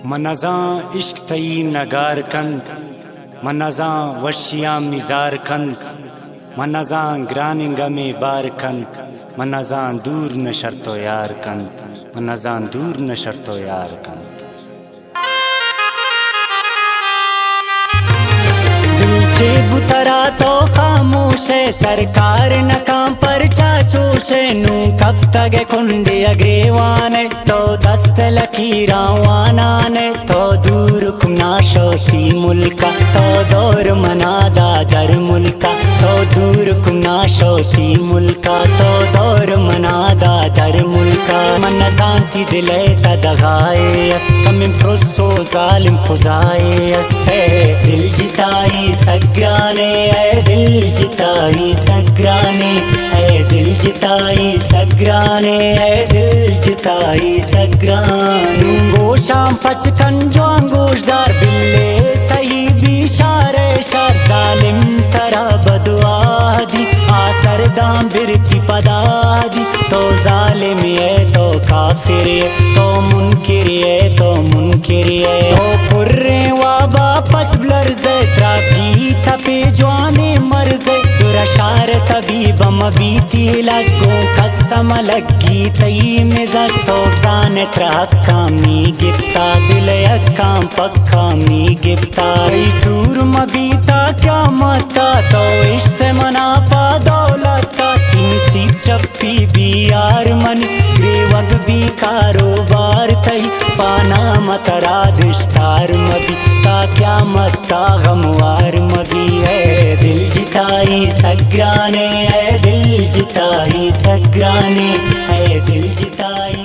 मनज़ा इश्क तई नगार कंद, मनज़ा वशिया मिजार कंद, मनज़ा ग्रानिंगा में बार कंद, मनज़ा दूर न शर्तो यार कंद, मनज़ा दूर न शर्तो यार कंद। दिल चे बुतरा तो खामोश है, सरकार न काम पर चाचूश है। नू कब तक कुंडे अग्रेवाने तो दस्त लकीरावाने तो दूर कुना शोती मुल्का तो दौर मनादा दर मुल्का तो दूर कुना शोती मुल्का तो दौर मनादा दर मुल्का। मन शांति दिले तदगाए कम प्रोसो जालिम खुदाए अस्ते दिल जिताई सग्राने है, दिल जिताई सग्राने है, दिल जिताई सग्राने है, दिल जिताई सग्राने। गोशाम पचकन जो अंगोशदार बिल्ले सही बिशारे शार जालिम तरा बदवादी आसर दाम बिरती पदादी तो जालिम है तो काफिर है तो मुनकिर है तो मुनकिर है तो पुर्रे वाबा पच ब्लर से त्रापी तपे जवाने मर्जे दुराशार तबीब मबीती लश्को कसम लगी तई मिजाज तो जान ट्रक्का मी गिफ्ता दिल अक्काम पक्का मी गिफ्ता सूर मबीता क्या मता तो इश्ते मना पा दौलता तीन सी चप्पी भी यार मन ग्रेवग भी कारोबार तई पाना मतरा दिश्तार मबी ता क्या मता गमवार मबी है। दिल जिताई सग्राने है, दिल जिताई सग्राने है, दिल जिताई